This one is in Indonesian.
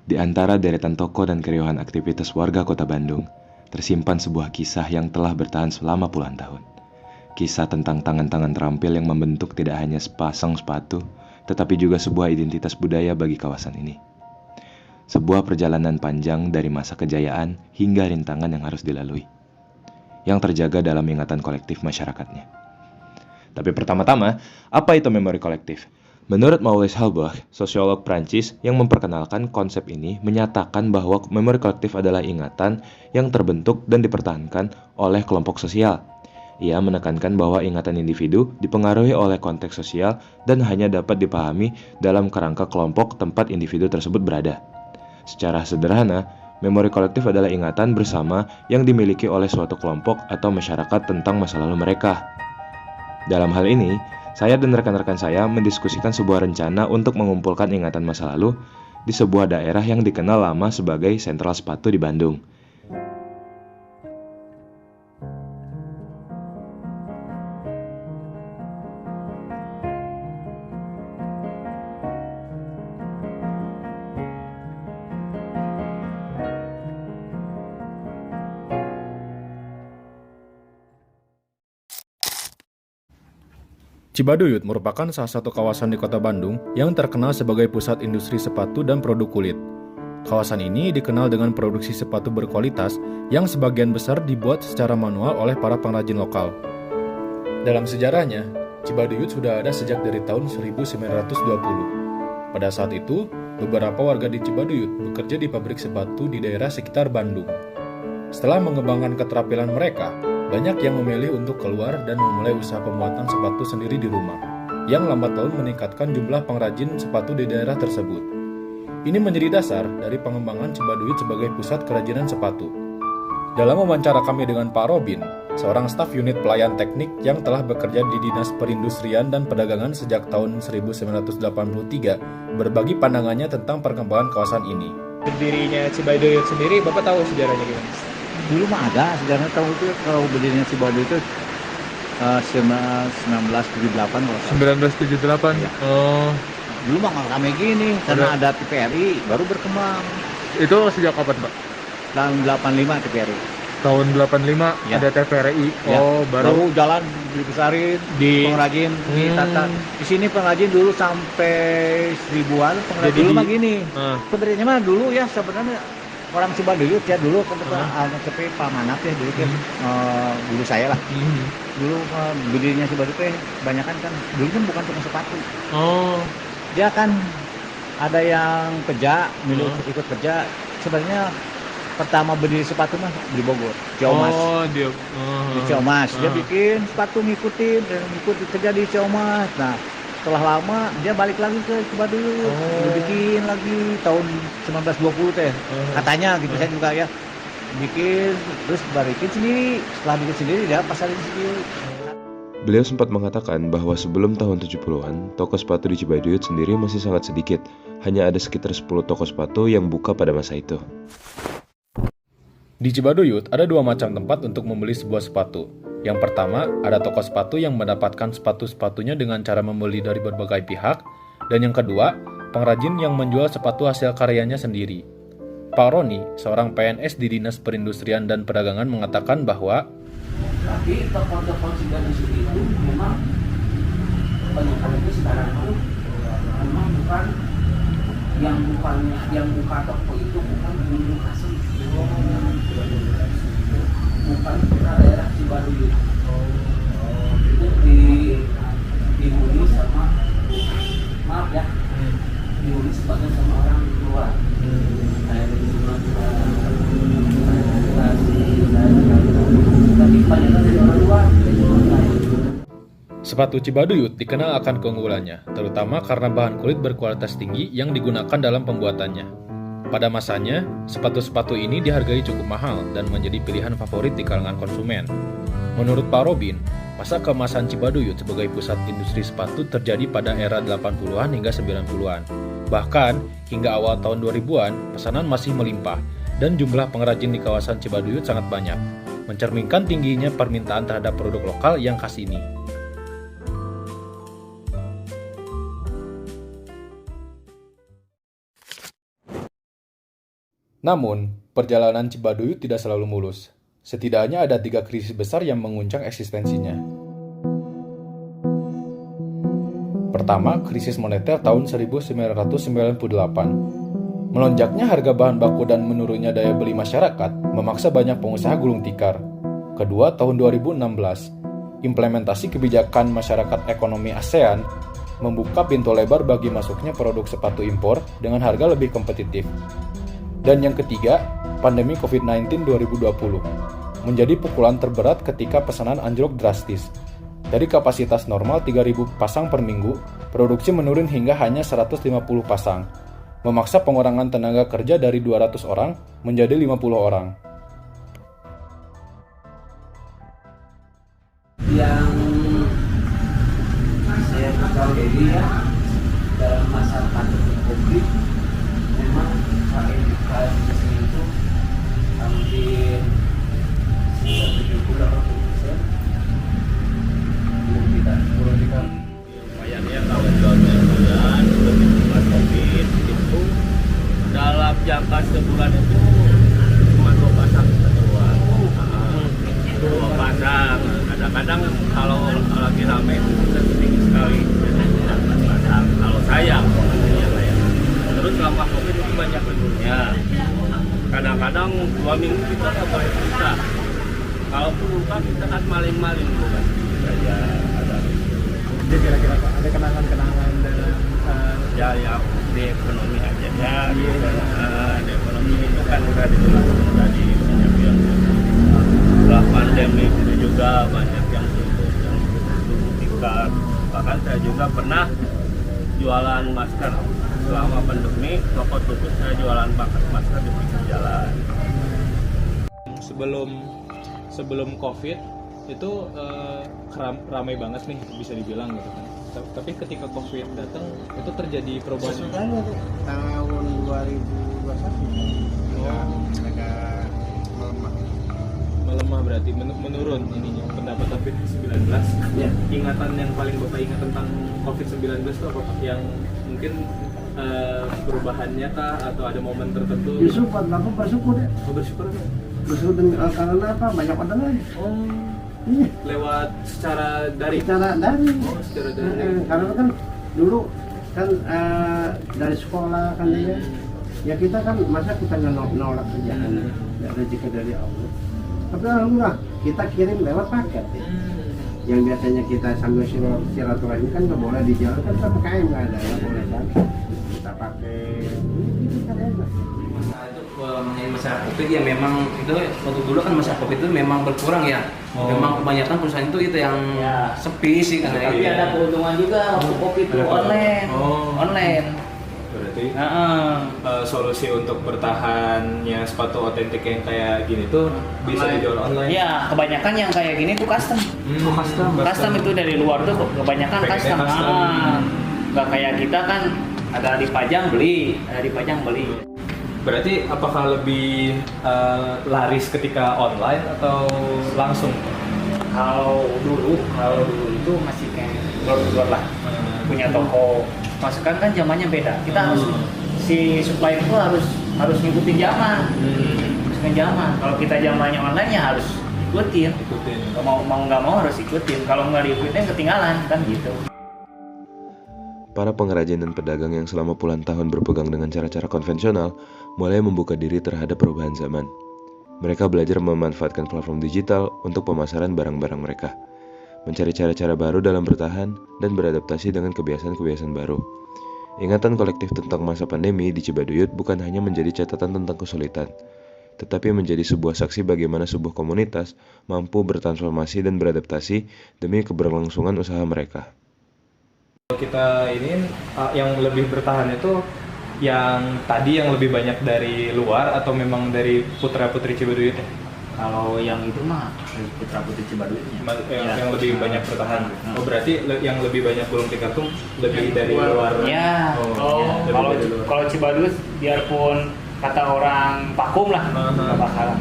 Di antara deretan toko dan keriuhan aktivitas warga kota Bandung, tersimpan sebuah kisah yang telah bertahan selama puluhan tahun. Kisah tentang tangan-tangan terampil yang membentuk tidak hanya sepasang sepatu, tetapi juga sebuah identitas budaya bagi kawasan ini. Sebuah perjalanan panjang dari masa kejayaan hingga rintangan yang harus dilalui, yang terjaga dalam ingatan kolektif masyarakatnya. Tapi pertama-tama, apa itu memori kolektif? Menurut Maurice Halbach, sosiolog Prancis yang memperkenalkan konsep ini, menyatakan bahwa memori kolektif adalah ingatan yang terbentuk dan dipertahankan oleh kelompok sosial. Ia menekankan bahwa ingatan individu dipengaruhi oleh konteks sosial dan hanya dapat dipahami dalam kerangka kelompok tempat individu tersebut berada. Secara sederhana, memori kolektif adalah ingatan bersama yang dimiliki oleh suatu kelompok atau masyarakat tentang masa lalu mereka. Dalam hal ini, saya dan rekan-rekan saya mendiskusikan sebuah rencana untuk mengumpulkan ingatan masa lalu di sebuah daerah yang dikenal lama sebagai sentral sepatu di Bandung. Cibaduyut merupakan salah satu kawasan di kota Bandung yang terkenal sebagai pusat industri sepatu dan produk kulit. Kawasan ini dikenal dengan produksi sepatu berkualitas yang sebagian besar dibuat secara manual oleh para pengrajin lokal. Dalam sejarahnya, Cibaduyut sudah ada sejak dari tahun 1920. Pada saat itu, beberapa warga di Cibaduyut bekerja di pabrik sepatu di daerah sekitar Bandung. Setelah mengembangkan keterampilan mereka, banyak yang memilih untuk keluar dan memulai usaha pembuatan sepatu sendiri di rumah, yang lambat laun meningkatkan jumlah pengrajin sepatu di daerah tersebut. Ini menjadi dasar dari pengembangan Cibaduyut sebagai pusat kerajinan sepatu. Dalam wawancara kami dengan Pak Robin, seorang staf unit pelayan teknik yang telah bekerja di Dinas Perindustrian dan Perdagangan sejak tahun 1983, berbagi pandangannya tentang perkembangan kawasan ini. Berdirinya Cibaduyut sendiri, Bapak tahu sejarahnya gimana? Dulu mah ada, sejarahnya tahu itu kalau berdirinya Cibaduyut itu 1978 kalau salah. 1978. Iya. Oh, Dulu mah nggak rame gini, karena ada TVRI baru berkembang. itu sejak kapan, Pak? Tahun 85 TVRI. Tahun 85 Ya. ada TVRI. Ya. Oh, Baru jalan dibesarin, Di- pengrajin ditata. Di sini pengrajin dulu sampai 1000-an pengrajin. Jadi Dulu di- mah gini. Ah. Sebenarnya mah dulu ya sebenarnya orang Cibaduyut ya dulu kan tapi Pak Manap ya dulu kan guru saya lah. Mhm. Dulu berdirinya Cibaduyut kebanyakan kan dulu kan bukan cuma sepatu. Oh, Dia kan ada yang kerja, milih Hmm. ikut kerja. Sebenarnya pertama berdiri sepatu mah di Bogor, Ciamas. Oh, dia. Di Ciamas. Dia Ah. bikin sepatu ngikutin dan ikut kerja di Ciamas. Nah, setelah lama dia balik lagi ke Cibaduyut. Oh. Dia bikin lagi tahun 1920 teh. Katanya gitu saya juga ya. Bikin terus balikin sendiri. Setelah bikin sendiri dia pasarin sendiri. Beliau sempat mengatakan bahwa sebelum tahun 70-an, toko sepatu di Cibaduyut sendiri masih sangat sedikit. Hanya ada sekitar 10 toko sepatu yang buka pada masa itu. Di Cibaduyut ada dua macam tempat untuk membeli sebuah sepatu. Yang pertama, ada toko sepatu yang mendapatkan sepatu-sepatunya dengan cara membeli dari berbagai pihak. Dan yang kedua, pengrajin yang menjual sepatu hasil karyanya sendiri. Pak Roni, seorang PNS di Dinas Perindustrian dan Perdagangan mengatakan bahwa Tapi toko-toko Cibaduyut itu memang kebanyakan itu sekarang itu memang bukan yang buka toko itu bukan penduduk asli, bukan daerah Cibaduyut. Itu dihuni sama, maaf ya, dihuni sebagai sama orang luar. Kayak dari Sumatera, tapi kebanyakan dari orang luar. sepatu Cibaduyut dikenal akan keunggulannya, terutama karena bahan kulit berkualitas tinggi yang digunakan dalam pembuatannya. Pada masanya, sepatu-sepatu ini dihargai cukup mahal dan menjadi pilihan favorit di kalangan konsumen. Menurut Pak Robin, masa keemasan Cibaduyut sebagai pusat industri sepatu terjadi pada era 80-an hingga 90-an. Bahkan, hingga awal tahun 2000-an, pesanan masih melimpah dan jumlah pengrajin di kawasan Cibaduyut sangat banyak, mencerminkan tingginya permintaan terhadap produk lokal yang khas ini. Namun, perjalanan Cibaduyut tidak selalu mulus. Setidaknya ada 3 krisis besar yang menguncang eksistensinya. Pertama, krisis moneter tahun 1998. Melonjaknya harga bahan baku dan menurunnya daya beli masyarakat memaksa banyak pengusaha gulung tikar. Kedua, tahun 2016. Implementasi kebijakan masyarakat ekonomi ASEAN membuka pintu lebar bagi masuknya produk sepatu impor dengan harga lebih kompetitif. Dan yang ketiga, pandemi COVID-19 2020 menjadi pukulan terberat ketika pesanan anjlok drastis. Dari kapasitas normal 3.000 pasang per minggu, produksi menurun hingga hanya 150 pasang, memaksa pengurangan tenaga kerja dari 200 orang menjadi 50 orang. Yang saya ketahui ya, dalam masa pandemi COVID memang KMK di sini itu hampir 70-80% belum kita lumayan ya kalau jualnya bulan sebelum COVID itu dalam jangka sebulan itu cuma 2 pasang kita jual. 2 pasang. Kadang-kadang kalau lagi ramai itu bisa sedikit sekali 4 pasang. Kalau saya terus selama COVID itu banyak liburnya. Kadang-kadang 2 minggu kita nggak boleh buka. Kalau buka kita kan maling-maling bukan saja ada. Jadi kira-kira Pak, ada kenangan-kenangan dalam Ya di ekonomi aja ya. Di ekonomi itu kan udah dijelaskan tadi banyak yang setelah pandemi itu juga banyak yang tutup tiket. Bahkan saya juga pernah jualan masker selama pandemi, toko tutup, saya jualan masker di pinggir jalan. sebelum COVID itu ramai banget nih bisa dibilang gitu kan. Tapi ketika COVID datang itu terjadi perubahan. Sesudahnya tuh tahun 2021 agak Melemah berarti menurun ininya pendapatan COVID-19. Ya. Ingatan yang paling Bapak ingat tentang COVID-19 itu apa Pak? Yang mungkin perubahannya kah atau ada momen tertentu? justru Bapak bersyukur ya. Oh, bersyukur ya. Bersyukur karena apa? Banyak orderan. Oh, Iya. lewat secara daring. Secara daring. Oh, secara daring. Karena kan dulu kan dari sekolah kan ya kita kan masa kita nolak kerjaan ya rezeki dari Allah. Tapi alhamdulillah kita kirim lewat paket ya. Yang biasanya kita sambil silaturahmi kan nggak boleh di jalan kan PPKM nggak ada, nggak boleh kan kita pakai itu kan enak. Itu mengenai masalah COVID ya memang itu waktu dulu kan masalah COVID itu memang berkurang ya. Memang kebanyakan perusahaan itu yang sepi sih kan. Tapi ada keuntungan juga waktu COVID itu online. Online. Berarti solusi untuk bertahannya sepatu otentik yang kayak gini tuh bisa dijual online. Ya, kebanyakan yang kayak gini tuh custom. Custom itu dari luar tuh kebanyakan Pengennya custom. custom. Nggak kayak kita kan ada dipajang beli, Berarti apakah lebih laris ketika online atau langsung? Kalau dulu itu masih kayak luar lah, punya toko. Masukan kan zamannya beda. Kita harus si supplier itu harus ngikutin zaman. Ngikutin zaman. Kalau kita zamannya online ya harus ikutin. Mau nggak mau harus ikutin. Kalau nggak diikutin ketinggalan kan gitu. Para pengrajin dan pedagang yang selama puluhan tahun berpegang dengan cara-cara konvensional mulai membuka diri terhadap perubahan zaman. Mereka belajar memanfaatkan platform digital untuk pemasaran barang-barang mereka, mencari cara-cara baru dalam bertahan dan beradaptasi dengan kebiasaan-kebiasaan baru. Ingatan kolektif tentang masa pandemi di Cibaduyut bukan hanya menjadi catatan tentang kesulitan, tetapi menjadi sebuah saksi bagaimana sebuah komunitas mampu bertransformasi dan beradaptasi demi keberlangsungan usaha mereka. Kita ini yang lebih bertahan itu yang tadi yang lebih banyak dari luar atau memang dari putra-putri Cibaduyut ya? Kalau yang itu mah putra putri Cibaduyutnya. Yang lebih banyak bertahan. Oh berarti yang lebih banyak gulung tikar tuh lebih dari luar. Ya. Kalau Cibaduyut biarpun kata orang vakum lah, nggak bakalan.